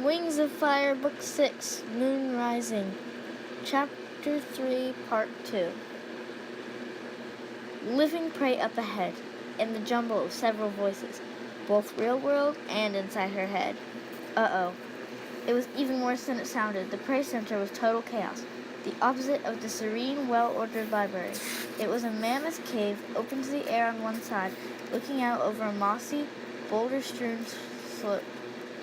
Wings of Fire, Book 6, Moon Rising, Chapter 3, Part 2. Living prey up ahead, in the jumble of several voices, both real world and inside her head. Uh-oh. It was even worse than it sounded. The prey center was total chaos, the opposite of the serene, well-ordered library. It was a mammoth cave, open to the air on one side, looking out over a mossy, boulder-strewn slope,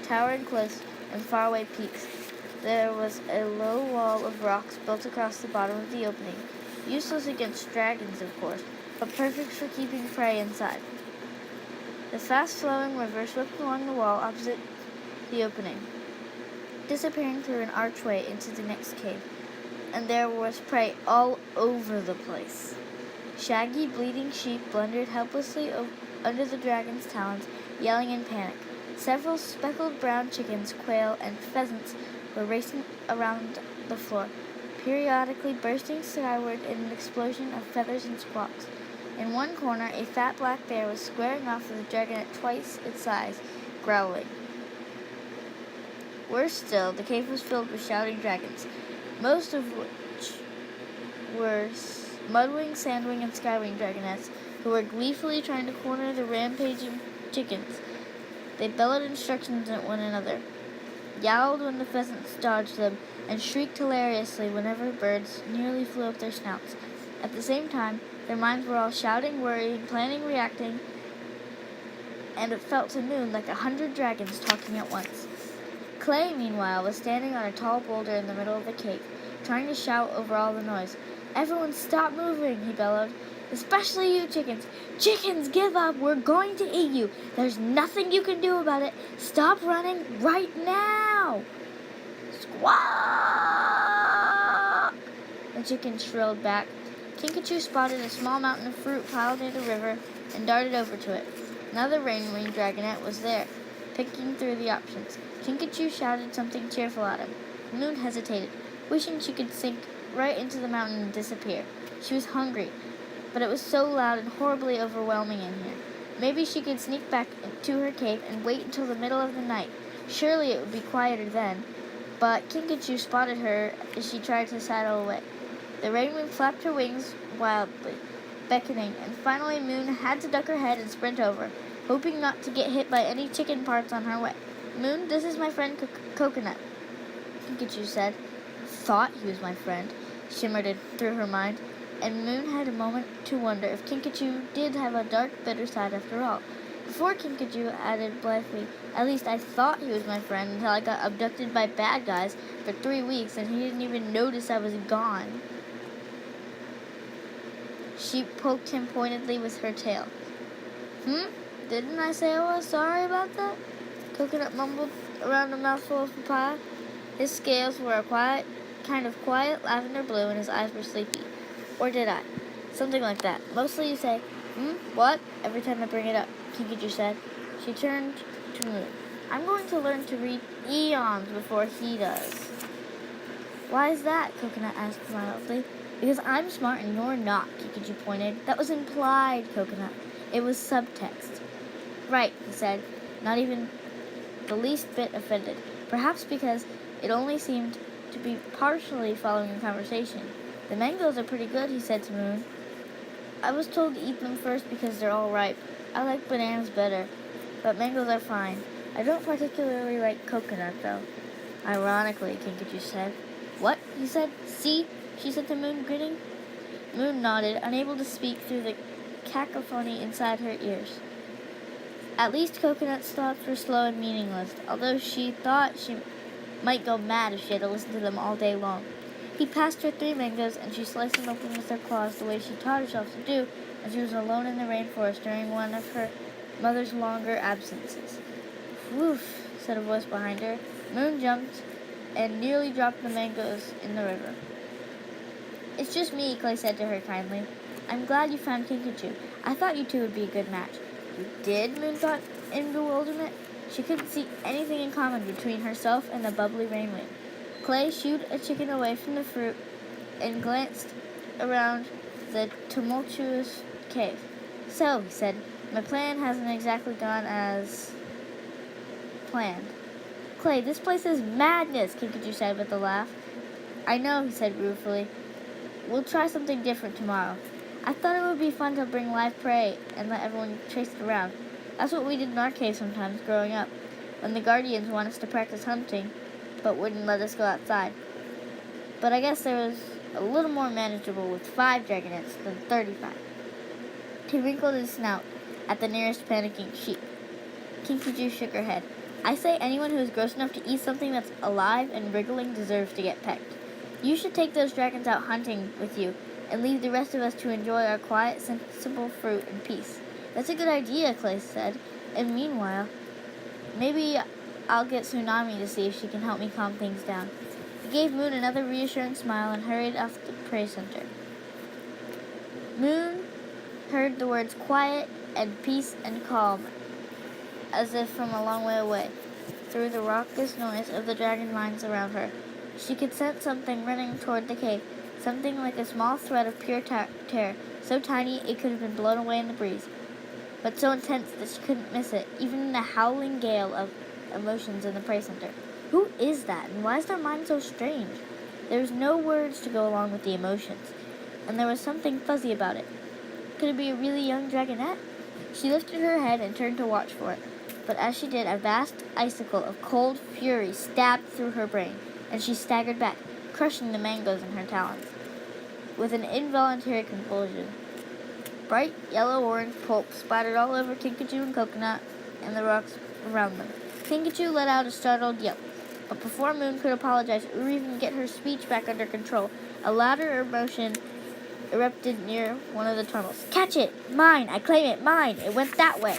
towering cliffs and faraway peaks. There was a low wall of rocks built across the bottom of the opening, useless against dragons, of course, but perfect for keeping prey inside. The fast-flowing river swept along the wall opposite the opening, disappearing through an archway into the next cave, and there was prey all over the place. Shaggy, bleeding sheep blundered helplessly under the dragon's talons, yelling in panic. Several speckled brown chickens, quail, and pheasants were racing around the floor, periodically bursting skyward in an explosion of feathers and squawks. In one corner, a fat black bear was squaring off with a dragon at twice its size, growling. Worse still, the cave was filled with shouting dragons, most of which were Mudwing, Sandwing, and Skywing dragonettes, who were gleefully trying to corner the rampaging chickens. They bellowed instructions at one another, yowled when the pheasants dodged them, and shrieked hilariously whenever birds nearly flew up their snouts. At the same time, their minds were all shouting, worrying, planning, reacting, and it felt to Moon like 100 dragons talking at once. Clay, meanwhile, was standing on a tall boulder in the middle of the cave, trying to shout over all the noise. "Everyone stop moving," he bellowed. "Especially you chickens. Chickens, give up. We're going to eat you. There's nothing you can do about it. Stop running right now." Squawk! The chickens shrilled back. Kinkajou spotted a small mountain of fruit piled near the river and darted over to it. Another rain-winged dragonette was there, picking through the options. Kinkajou shouted something cheerful at him. Moon hesitated, wishing she could sink right into the mountain and disappear. She was hungry, but it was so loud and horribly overwhelming in here. Maybe she could sneak back to her cave and wait until the middle of the night. Surely it would be quieter then. But Kinkajou spotted her as she tried to sidle away. The rainwing flapped her wings wildly, beckoning, and finally Moon had to duck her head and sprint over, hoping not to get hit by any chicken parts on her way. "Moon, this is my friend Coconut," Kinkajou said. Thought he was my friend, shimmered through her mind, and Moon had a moment to wonder if Kinkajou did have a dark, bitter side after all. Before Kinkajou added blithely, "At least I thought he was my friend until I got abducted by bad guys for 3 weeks and he didn't even notice I was gone." She poked him pointedly with her tail. Didn't I say I was sorry about that?" Coconut mumbled around a mouthful of papaya. His scales were a quiet lavender blue and his eyes were sleepy. "Or did I?" "Something like that. Mostly you say, what? Every time I bring it up," Kinkajou said. She turned to Moon. "I'm going to learn to read eons before he does." "Why is that?" Coconut asked mildly. "Because I'm smart and you're not," Kinkajou pointed. "That was implied, Coconut. It was subtext." "Right," he said, not even the least bit offended. Perhaps because it only seemed to be partially following the conversation. "The mangoes are pretty good," he said to Moon. "I was told to eat them first because they're all ripe. I like bananas better, but mangoes are fine. I don't particularly like coconut, though." "Ironically," Kinkajou said. "What?" he said. "See?" she said to Moon, grinning. Moon nodded, unable to speak through the cacophony inside her ears. At least Coconut's thoughts were slow and meaningless, although she thought she might go mad if she had to listen to them all day long. He passed her 3 mangoes, and she sliced them open with her claws the way she taught herself to do when she was alone in the rainforest during one of her mother's longer absences. "Woof," said a voice behind her. Moon jumped and nearly dropped the mangoes in the river. "It's just me," Clay said to her kindly. "I'm glad you found Kinkajou. I thought you two would be a good match." "You did?" Moon thought in bewilderment. She couldn't see anything in common between herself and the bubbly rainwing. Clay shooed a chicken away from the fruit and glanced around the tumultuous cave. "So," he said, "my plan hasn't exactly gone as planned." Clay, this place is madness, Kinkajou said with a laugh. I know, he said ruefully. We'll try something different tomorrow. I thought it would be fun to bring live prey and let everyone chase it around. That's what we did in our cave sometimes growing up, when the guardians wanted us to practice hunting, but wouldn't let us go outside. But I guess there was a little more manageable with 5 dragonettes than 35. He wrinkled his snout at the nearest panicking sheep. Kinkajou shook her head. I say anyone who is gross enough to eat something that's alive and wriggling deserves to get pecked. You should take those dragons out hunting with you and leave the rest of us to enjoy our quiet, sensible fruit in peace. That's a good idea, Clay said. And meanwhile, maybe I'll get Tsunami to see if she can help me calm things down. He gave Moon another reassuring smile and hurried off the prey center. Moon heard the words quiet and peace and calm, as if from a long way away, through the raucous noise of the dragon mines around her. She could sense something running toward the cave, something like a small thread of pure terror, so tiny it could have been blown away in the breeze, but so intense that she couldn't miss it, even in the howling gale of emotions in the prey center. Who is that, and why is their mind so strange? There was no words to go along with the emotions, and there was something fuzzy about it. Could it be a really young dragonette? She lifted her head and turned to watch for it, but as she did, a vast icicle of cold fury stabbed through her brain, and she staggered back, crushing the mangoes in her talons with an involuntary convulsion. Bright yellow-orange pulp splattered all over Kinkajou and Coconut and the rocks around them. Kinkajou let out a startled yelp, but before Moon could apologize or even get her speech back under control, a louder emotion erupted near one of the tunnels. Catch it! Mine! I claim it! Mine! It went that way!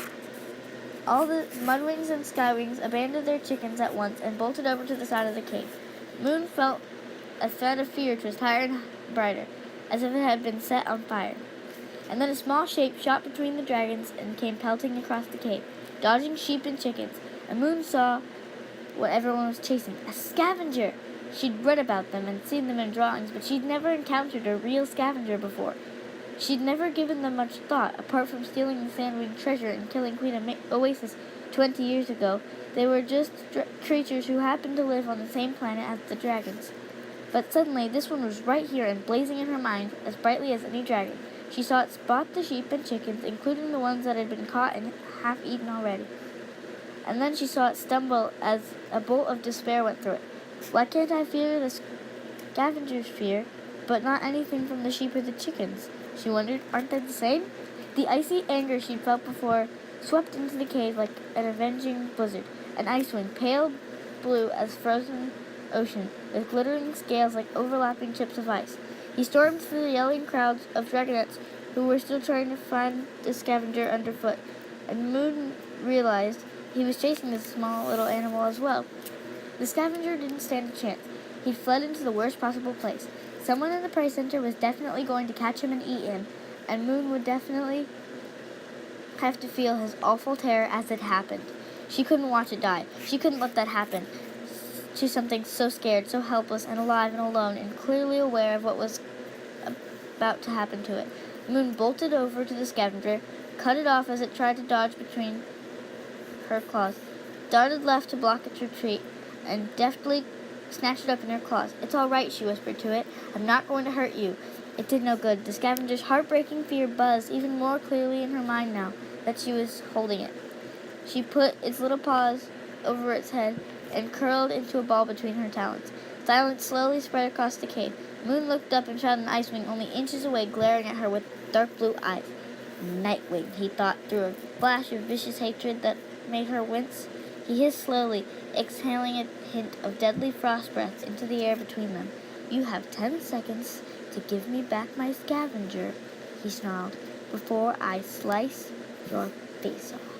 All the Mudwings and Skywings abandoned their chickens at once and bolted over to the side of the cave. Moon felt a thread of fear twist higher and brighter, as if it had been set on fire. And then a small shape shot between the dragons and came pelting across the cave, dodging sheep and chickens. And Moon saw what everyone was chasing, a scavenger! She'd read about them and seen them in drawings, but she'd never encountered a real scavenger before. She'd never given them much thought, apart from stealing the Sandwing treasure and killing Queen Oasis 20 years ago. They were just creatures who happened to live on the same planet as the dragons. But suddenly, this one was right here and blazing in her mind as brightly as any dragon. She saw it spot the sheep and chickens, including the ones that had been caught and half-eaten already. And then she saw it stumble as a bolt of despair went through it. Why can't I fear the scavenger's fear, but not anything from the sheep or the chickens? She wondered. Aren't they the same? The icy anger she'd felt before swept into the cave like an avenging blizzard. An ice wind, pale blue as frozen ocean, with glittering scales like overlapping chips of ice. He stormed through the yelling crowds of dragonettes who were still trying to find the scavenger underfoot, and Moon realized he was chasing this small little animal as well. The scavenger didn't stand a chance. He fled into the worst possible place. Someone in the prey center was definitely going to catch him and eat him, and Moon would definitely have to feel his awful terror as it happened. She couldn't watch it die. She couldn't let that happen to something so scared, so helpless and alive and alone, and clearly aware of what was about to happen to it. Moon bolted over to the scavenger, cut it off as it tried to dodge between her claws, darted left to block its retreat, and deftly snatched it up in her claws. It's all right, she whispered to it. I'm not going to hurt you. It did no good. The scavenger's heartbreaking fear buzzed even more clearly in her mind now that she was holding it. She put its little paws over its head and curled into a ball between her talons. Silence slowly spread across the cave. Moon looked up and found an Icewing only inches away, glaring at her with dark blue eyes. Nightwing, he thought, through a flash of vicious hatred that made her wince. He hissed slowly, exhaling a hint of deadly frost breath into the air between them. You have 10 seconds to give me back my scavenger, he snarled, before I slice your face off.